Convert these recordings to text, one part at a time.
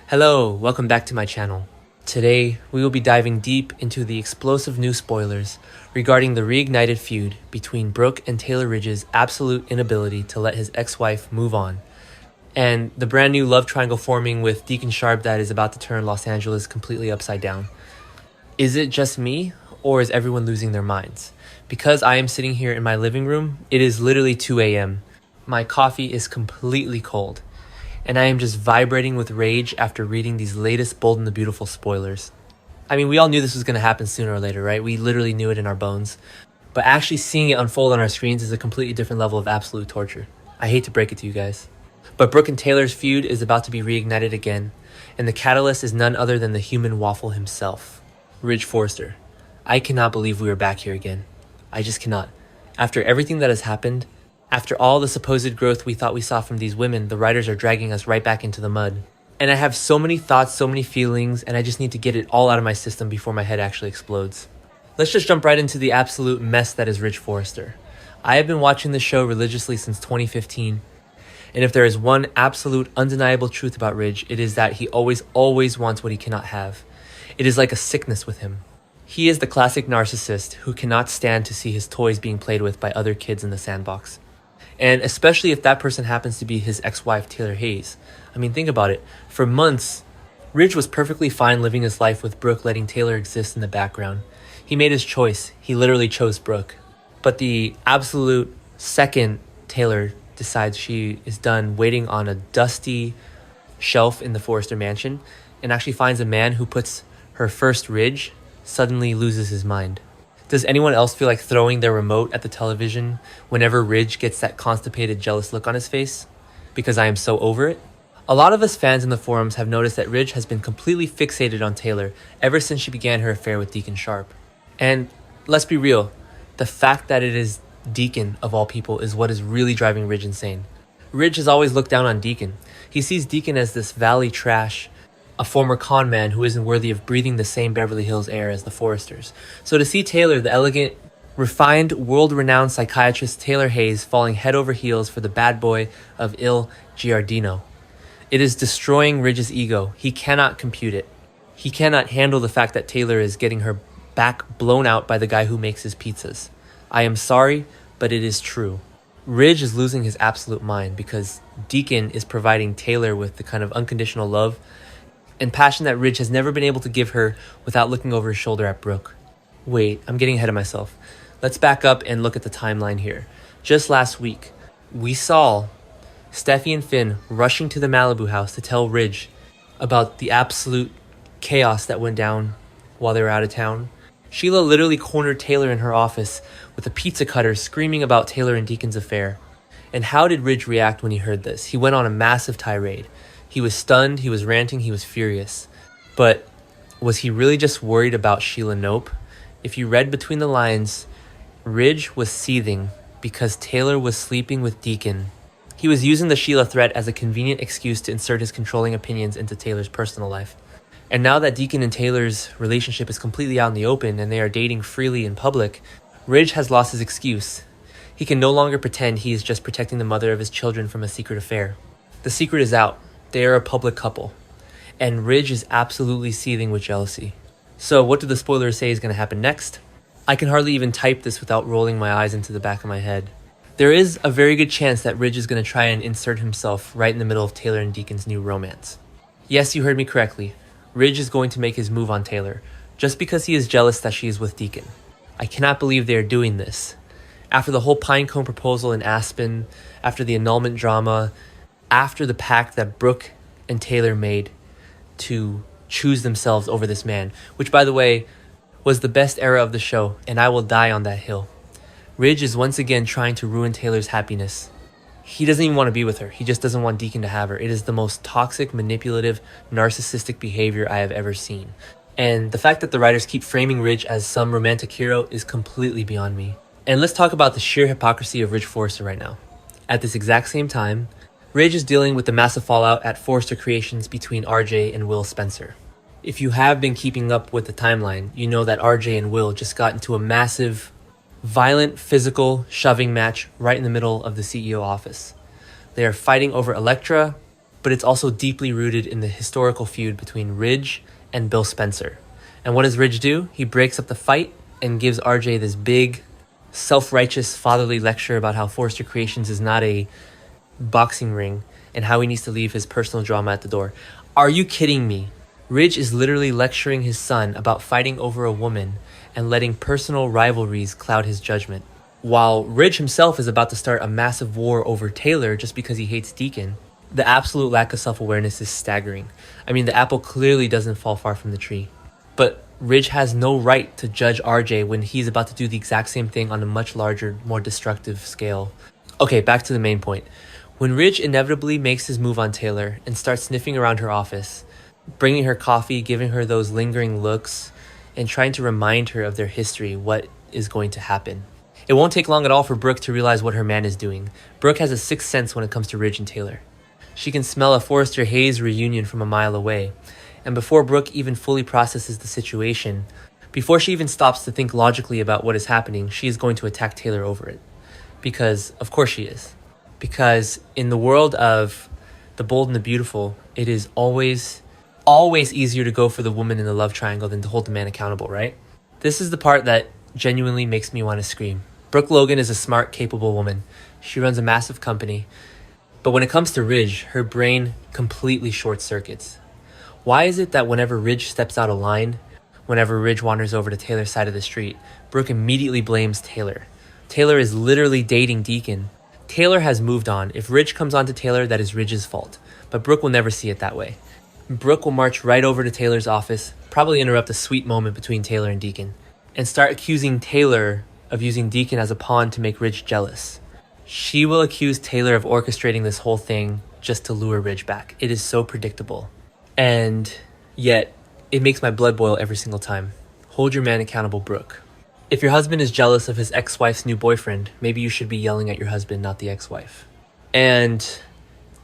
Hello, welcome back to my channel. Today, we will be diving deep into the explosive new spoilers regarding the reignited feud between Brooke and Taylor Ridge's absolute inability to let his ex-wife move on, and the brand new love triangle forming with Deacon Sharp that is about to turn Los Angeles completely upside down. Is it just me, or is everyone losing their minds? Because I am sitting here in my living room, it is literally 2 a.m. My coffee is completely cold, and I am just vibrating with rage after reading these latest Bold and the Beautiful spoilers. I mean, we all knew this was going to happen sooner or later, right? We literally knew it in our bones. But actually seeing it unfold on our screens is a completely different level of absolute torture. I hate to break it to you guys. But Brooke and Taylor's feud is about to be reignited again, and the catalyst is none other than the human waffle himself, Ridge Forrester. I cannot believe we are back here again. I just cannot. After everything that has happened, after all the supposed growth we thought we saw from these women, the writers are dragging us right back into the mud. And I have so many thoughts, so many feelings, and I just need to get it all out of my system before my head actually explodes. Let's just jump right into the absolute mess that is Ridge Forrester. I have been watching this show religiously since 2015, and if there is one absolute undeniable truth about Ridge, it is that he always wants what he cannot have. It is like a sickness with him. He is the classic narcissist who cannot stand to see his toys being played with by other kids in the sandbox. And especially if that person happens to be his ex-wife, Taylor Hayes. I mean, think about it. For months, Ridge was perfectly fine living his life with Brooke letting Taylor exist in the background. He made his choice. He literally chose Brooke. But the absolute second Taylor decides she is done waiting on a dusty shelf in the Forrester mansion and actually finds a man who puts her first, Ridge, suddenly loses his mind. Does anyone else feel like throwing their remote at the television whenever Ridge gets that constipated, jealous look on his face? Because I am so over it? A lot of us fans in the forums have noticed that Ridge has been completely fixated on Taylor ever since she began her affair with Deacon Sharp. And let's be real, the fact that it is Deacon, of all people, is what is really driving Ridge insane. Ridge has always looked down on Deacon. He sees Deacon as this valley trash, a former con man who isn't worthy of breathing the same Beverly Hills air as the Forresters. So to see Taylor, the elegant, refined, world-renowned psychiatrist Taylor Hayes, falling head over heels for the bad boy of Il Giardino, it is destroying Ridge's ego. He cannot compute it. He cannot handle the fact that Taylor is getting her back blown out by the guy who makes his pizzas. I am sorry, but it is true. Ridge is losing his absolute mind because Deacon is providing Taylor with the kind of unconditional love and passion that Ridge has never been able to give her without looking over his shoulder at Brooke. Wait, I'm getting ahead of myself. Let's back up and look at the timeline here. Just last week, we saw Steffi and Finn rushing to the Malibu house to tell Ridge about the absolute chaos that went down while they were out of town. Sheila literally cornered Taylor in her office with a pizza cutter screaming about Taylor and Deacon's affair. And how did Ridge react when he heard this? He went on a massive tirade. He was stunned, he was ranting, he was furious. But was he really just worried about Sheila Nope? If you read between the lines, Ridge was seething because Taylor was sleeping with Deacon. He was using the Sheila threat as a convenient excuse to insert his controlling opinions into Taylor's personal life. And now that Deacon and Taylor's relationship is completely out in the open and they are dating freely in public, Ridge has lost his excuse. He can no longer pretend he is just protecting the mother of his children from a secret affair. The secret is out. They are a public couple, and Ridge is absolutely seething with jealousy. So what do the spoilers say is going to happen next? I can hardly even type this without rolling my eyes into the back of my head. There is a very good chance that Ridge is going to try and insert himself right in the middle of Taylor and Deacon's new romance. Yes, you heard me correctly. Ridge is going to make his move on Taylor, just because he is jealous that she is with Deacon. I cannot believe they are doing this. After the whole Pinecone proposal in Aspen, after the annulment drama, after the pact that Brooke and Taylor made to choose themselves over this man, which, by the way, was the best era of the show, and I will die on that hill. Ridge is once again trying to ruin Taylor's happiness. He doesn't even want to be with her. He just doesn't want Deacon to have her. It is the most toxic, manipulative, narcissistic behavior I have ever seen. And the fact that the writers keep framing Ridge as some romantic hero is completely beyond me. And let's talk about the sheer hypocrisy of Ridge Forrester right now. At this exact same time, Ridge is dealing with the massive fallout at Forrester Creations between RJ and Will Spencer. If you have been keeping up with the timeline, you know that RJ and Will just got into a massive, violent, physical shoving match right in the middle of the CEO office. They are fighting over Elektra, but it's also deeply rooted in the historical feud between Ridge and Bill Spencer. And what does Ridge do? He breaks up the fight and gives RJ this big, self-righteous, fatherly lecture about how Forrester Creations is not a boxing ring and how he needs to leave his personal drama at the door. Are you kidding me? Ridge is literally lecturing his son about fighting over a woman and letting personal rivalries cloud his judgment. While Ridge himself is about to start a massive war over Taylor just because he hates Deacon, the absolute lack of self-awareness is staggering. I mean, the apple clearly doesn't fall far from the tree. But Ridge has no right to judge RJ when he's about to do the exact same thing on a much larger, more destructive scale. Okay, back to the main point. When Ridge inevitably makes his move on Taylor and starts sniffing around her office, bringing her coffee, giving her those lingering looks, and trying to remind her of their history, what is going to happen. It won't take long at all for Brooke to realize what her man is doing. Brooke has a sixth sense when it comes to Ridge and Taylor. She can smell a Forrester Hayes reunion from a mile away. And before Brooke even fully processes the situation, before she even stops to think logically about what is happening, she is going to attack Taylor over it. Because, of course she is. Because in the world of the bold and the beautiful, it is always easier to go for the woman in the love triangle than to hold the man accountable, right? This is the part that genuinely makes me want to scream. Brooke Logan is a smart, capable woman. She runs a massive company. But when it comes to Ridge, her brain completely short circuits. Why is it that whenever Ridge steps out of line, whenever Ridge wanders over to Taylor's side of the street, Brooke immediately blames Taylor? Taylor is literally dating Deacon. Taylor has moved on. If Ridge comes on to Taylor, that is Ridge's fault. But Brooke will never see it that way. Brooke will march right over to Taylor's office, probably interrupt a sweet moment between Taylor and Deacon, and start accusing Taylor of using Deacon as a pawn to make Ridge jealous. She will accuse Taylor of orchestrating this whole thing just to lure Ridge back. It is so predictable. And yet, it makes my blood boil every single time. Hold your man accountable, Brooke. If your husband is jealous of his ex-wife's new boyfriend, maybe you should be yelling at your husband, not the ex-wife. And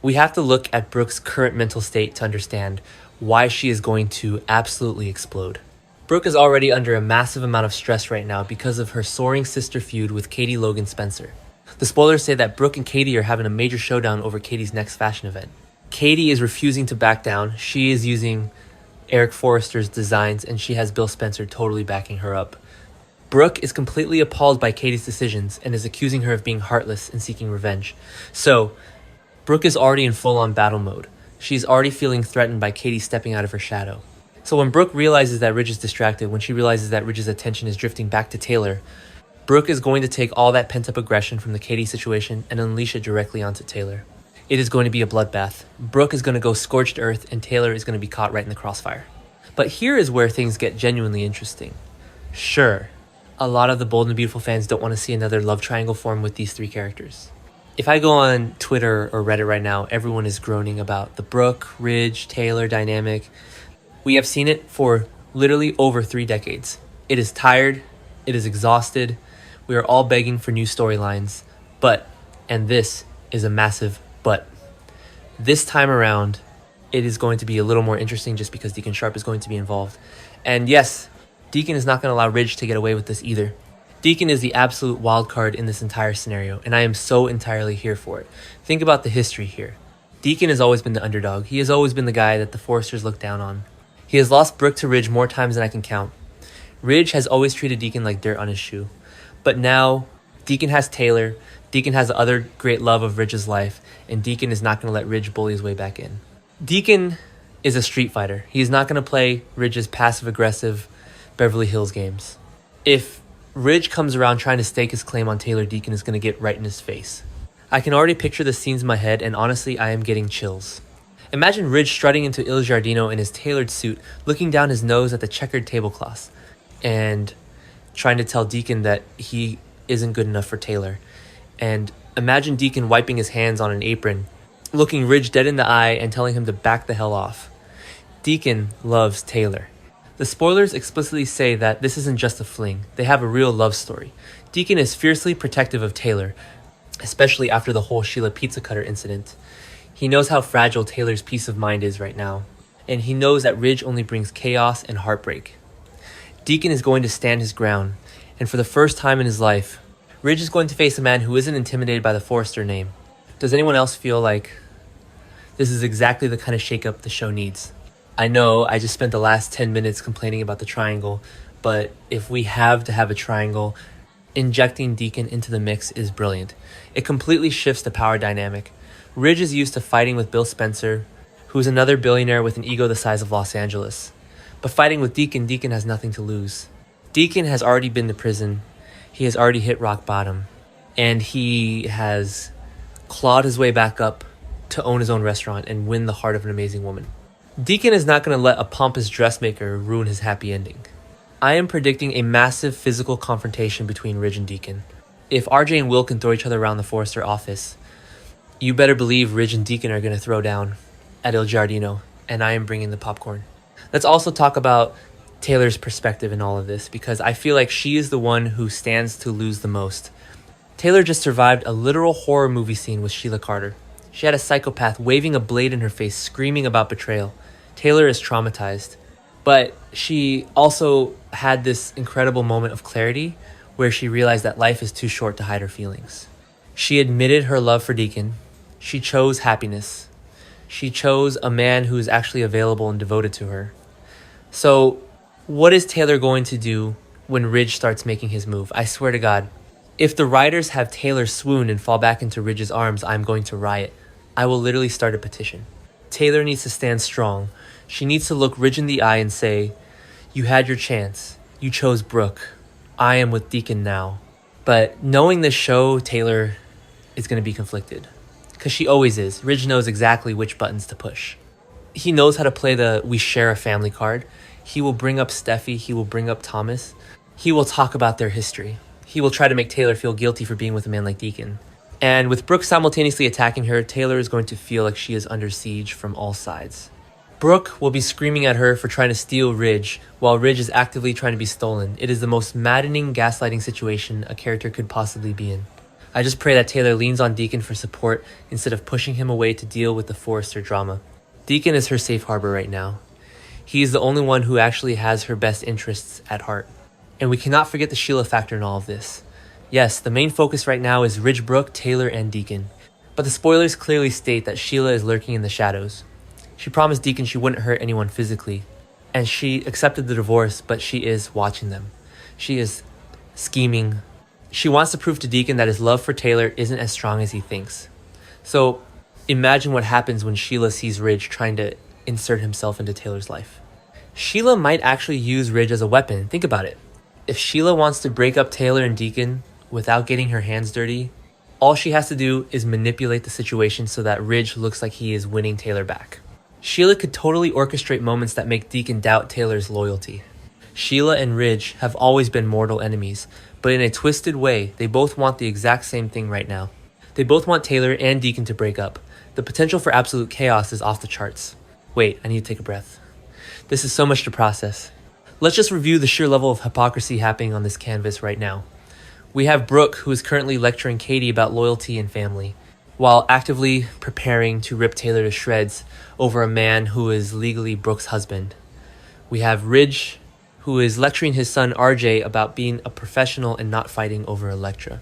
we have to look at Brooke's current mental state to understand why she is going to absolutely explode. Brooke is already under a massive amount of stress right now because of her soaring sister feud with Katie Logan Spencer. The spoilers say that Brooke and Katie are having a major showdown over Katie's next fashion event. Katie is refusing to back down. She is using Eric Forrester's designs, and she has Bill Spencer totally backing her up. Brooke is completely appalled by Katie's decisions and is accusing her of being heartless and seeking revenge. So, Brooke is already in full-on battle mode. She's already feeling threatened by Katie stepping out of her shadow. So when Brooke realizes that Ridge is distracted, when she realizes that Ridge's attention is drifting back to Taylor, Brooke is going to take all that pent-up aggression from the Katie situation and unleash it directly onto Taylor. It is going to be a bloodbath. Brooke is going to go scorched earth, and Taylor is going to be caught right in the crossfire. But here is where things get genuinely interesting. Sure, a lot of the Bold and Beautiful fans don't want to see another love triangle form with these three characters. If I go on Twitter or Reddit right now, everyone is groaning about the Brooke, Ridge, Taylor dynamic. We have seen it for literally over 3 decades. It is tired. It is exhausted. We are all begging for new storylines. But, and this is a massive but, this time around, it is going to be a little more interesting just because Deacon Sharp is going to be involved. And yes, Deacon is not going to allow Ridge to get away with this either. Deacon is the absolute wild card in this entire scenario, and I am so entirely here for it. Think about the history here. Deacon has always been the underdog. He has always been the guy that the Forresters look down on. He has lost Brooke to Ridge more times than I can count. Ridge has always treated Deacon like dirt on his shoe. But now, Deacon has Taylor, Deacon has the other great love of Ridge's life, and Deacon is not going to let Ridge bully his way back in. Deacon is a street fighter. He is not going to play Ridge's passive-aggressive Beverly Hills games. If Ridge comes around trying to stake his claim on Taylor, Deacon is going to get right in his face. I can already picture the scenes in my head, and honestly, I am getting chills. Imagine Ridge strutting into Il Giardino in his tailored suit, looking down his nose at the checkered tablecloths, and trying to tell Deacon that he isn't good enough for Taylor. And imagine Deacon wiping his hands on an apron, looking Ridge dead in the eye and telling him to back the hell off. Deacon loves Taylor. The spoilers explicitly say that this isn't just a fling. They have a real love story. Deacon is fiercely protective of Taylor, especially after the whole Sheila Pizza Cutter incident. He knows how fragile Taylor's peace of mind is right now, and he knows that Ridge only brings chaos and heartbreak. Deacon is going to stand his ground, and for the first time in his life, Ridge is going to face a man who isn't intimidated by the Forrester name. Does anyone else feel like This is exactly the kind of shakeup the show needs. I know I just spent the last 10 minutes complaining about the triangle, but if we have to have a triangle, injecting Deacon into the mix is brilliant. It completely shifts the power dynamic. Ridge is used to fighting with Bill Spencer, who's another billionaire with an ego the size of Los Angeles. But fighting with Deacon, Deacon has nothing to lose. Deacon has already been to prison. He has already hit rock bottom. And he has clawed his way back up to own his own restaurant and win the heart of an amazing woman. Deacon is not going to let a pompous dressmaker ruin his happy ending. I am predicting a massive physical confrontation between Ridge and Deacon. If RJ and Will can throw each other around the Forrester office, you better believe Ridge and Deacon are going to throw down at Il Giardino, and I am bringing the popcorn. Let's also talk about Taylor's perspective in all of this, because I feel like she is the one who stands to lose the most. Taylor just survived a literal horror movie scene with Sheila Carter. She had a psychopath waving a blade in her face, screaming about betrayal. Taylor is traumatized. But she also had this incredible moment of clarity where she realized that life is too short to hide her feelings. She admitted her love for Deacon. She chose happiness. She chose a man who is actually available and devoted to her. So, what is Taylor going to do when Ridge starts making his move? I swear to God, if the writers have Taylor swoon and fall back into Ridge's arms, I'm going to riot. I will literally start a petition. Taylor needs to stand strong. She needs to look Ridge in the eye and say, "You had your chance. You chose Brooke. I am with Deacon now." But knowing this show, Taylor is going to be conflicted. Because she always is. Ridge knows exactly which buttons to push. He knows how to play the "we share a family" card. He will bring up Steffi. He will bring up Thomas. He will talk about their history. He will try to make Taylor feel guilty for being with a man like Deacon. And with Brooke simultaneously attacking her, Taylor is going to feel like she is under siege from all sides. Brooke will be screaming at her for trying to steal Ridge, while Ridge is actively trying to be stolen. It is the most maddening gaslighting situation a character could possibly be in. I just pray that Taylor leans on Deacon for support instead of pushing him away to deal with the Forrester drama. Deacon is her safe harbor right now. He is the only one who actually has her best interests at heart. And we cannot forget the Sheila factor in all of this. Yes, the main focus right now is Ridge, Brooke, Taylor, and Deacon. But the spoilers clearly state that Sheila is lurking in the shadows. She promised Deacon she wouldn't hurt anyone physically, and she accepted the divorce, but she is watching them. She is scheming. She wants to prove to Deacon that his love for Taylor isn't as strong as he thinks. So imagine what happens when Sheila sees Ridge trying to insert himself into Taylor's life. Sheila might actually use Ridge as a weapon. Think about it. If Sheila wants to break up Taylor and Deacon without getting her hands dirty, all she has to do is manipulate the situation so that Ridge looks like he is winning Taylor back. Sheila could totally orchestrate moments that make Deacon doubt Taylor's loyalty. Sheila and Ridge have always been mortal enemies, but in a twisted way, they both want the exact same thing right now. They both want Taylor and Deacon to break up. The potential for absolute chaos is off the charts. Wait, I need to take a breath. This is so much to process. Let's just review the sheer level of hypocrisy happening on this canvas right now. We have Brooke, who is currently lecturing Katie about loyalty and family, while actively preparing to rip Taylor to shreds over a man who is legally Brooke's husband. We have Ridge, who is lecturing his son RJ about being a professional and not fighting over Elektra,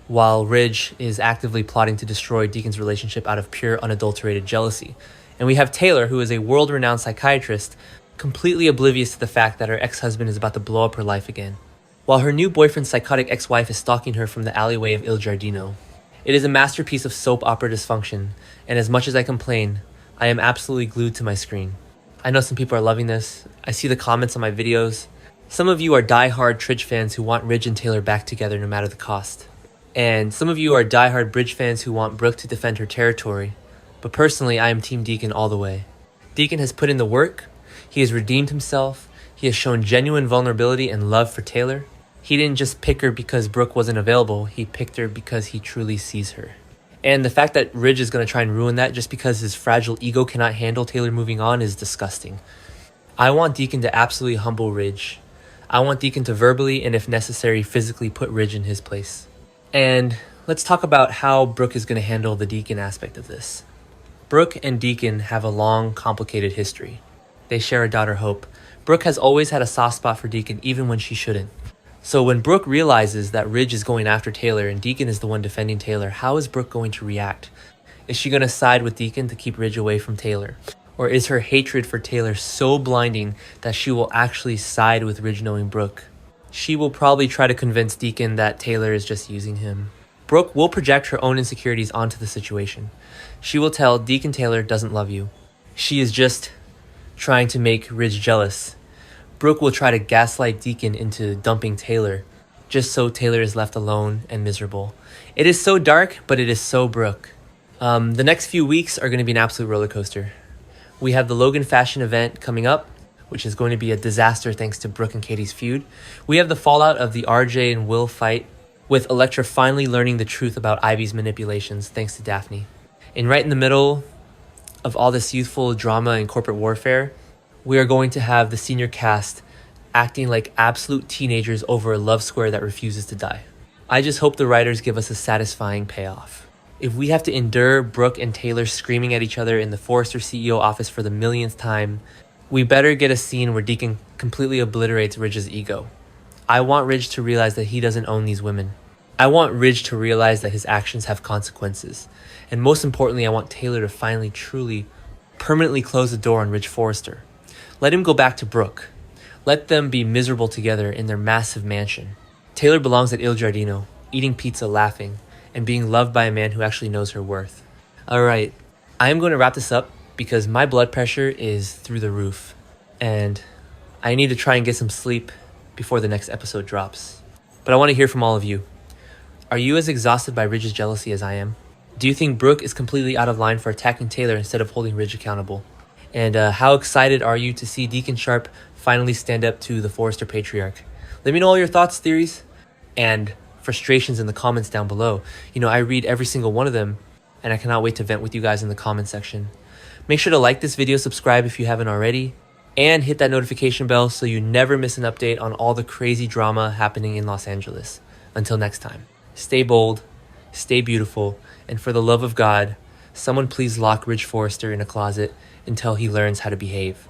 while Ridge is actively plotting to destroy Deacon's relationship out of pure unadulterated jealousy. And we have Taylor, who is a world-renowned psychiatrist, completely oblivious to the fact that her ex-husband is about to blow up her life again, while her new boyfriend's psychotic ex-wife is stalking her from the alleyway of Il Giardino. It is a masterpiece of soap opera dysfunction, and as much as I complain, I am absolutely glued to my screen. I know some people are loving this. I see the comments on my videos. Some of you are die-hard Tridge fans who want Ridge and Taylor back together no matter the cost. And some of you are die-hard Bridge fans who want Brooke to defend her territory. But personally, I am Team Deacon all the way. Deacon has put in the work. He has redeemed himself. He has shown genuine vulnerability and love for Taylor. He didn't just pick her because Brooke wasn't available. He picked her because he truly sees her. And the fact that Ridge is going to try and ruin that just because his fragile ego cannot handle Taylor moving on is disgusting. I want Deacon to absolutely humble Ridge. I want Deacon to verbally and if necessary physically put Ridge in his place. And let's talk about how Brooke is going to handle the Deacon aspect of this. Brooke and Deacon have a long, complicated history. They share a daughter, Hope. Brooke has always had a soft spot for Deacon even when she shouldn't. So when Brooke realizes that Ridge is going after Taylor and Deacon is the one defending Taylor, how is Brooke going to react? Is she going to side with Deacon to keep Ridge away from Taylor? Or is her hatred for Taylor so blinding that she will actually side with Ridge knowing Brooke? She will probably try to convince Deacon that Taylor is just using him. Brooke will project her own insecurities onto the situation. She will tell Deacon Taylor doesn't love you. She is just trying to make Ridge jealous. Brooke will try to gaslight Deacon into dumping Taylor, just so Taylor is left alone and miserable. It is so dark, but it is so Brooke. The next few weeks are going to be an absolute roller coaster. We have the Logan fashion event coming up, which is going to be a disaster thanks to Brooke and Katie's feud. We have the fallout of the RJ and Will fight, with Elektra finally learning the truth about Ivy's manipulations thanks to Daphne. And right in the middle of all this youthful drama and corporate warfare, we are going to have the senior cast acting like absolute teenagers over a love square that refuses to die. I just hope the writers give us a satisfying payoff. If we have to endure Brooke and Taylor screaming at each other in the Forrester CEO office for the millionth time, we better get a scene where Deacon completely obliterates Ridge's ego. I want Ridge to realize that he doesn't own these women. I want Ridge to realize that his actions have consequences. And most importantly, I want Taylor to finally, truly, permanently close the door on Ridge Forrester. Let him go back to Brooke. Let them be miserable together in their massive mansion. Taylor belongs at Il Giardino, eating pizza, laughing, and being loved by a man who actually knows her worth. Alright, I am going to wrap this up because my blood pressure is through the roof, and I need to try and get some sleep before the next episode drops. But I want to hear from all of you. Are you as exhausted by Ridge's jealousy as I am? Do you think Brooke is completely out of line for attacking Taylor instead of holding Ridge accountable? And how excited are you to see Deacon Sharp finally stand up to the Forrester patriarch? Let me know all your thoughts, theories, and frustrations in the comments down below. I read every single one of them, and I cannot wait to vent with you guys in the comment section. Make sure to like this video, subscribe if you haven't already, and hit that notification bell so you never miss an update on all the crazy drama happening in Los Angeles. Until next time, stay bold, stay beautiful, and for the love of God, someone please lock Ridge Forrester in a closet until he learns how to behave.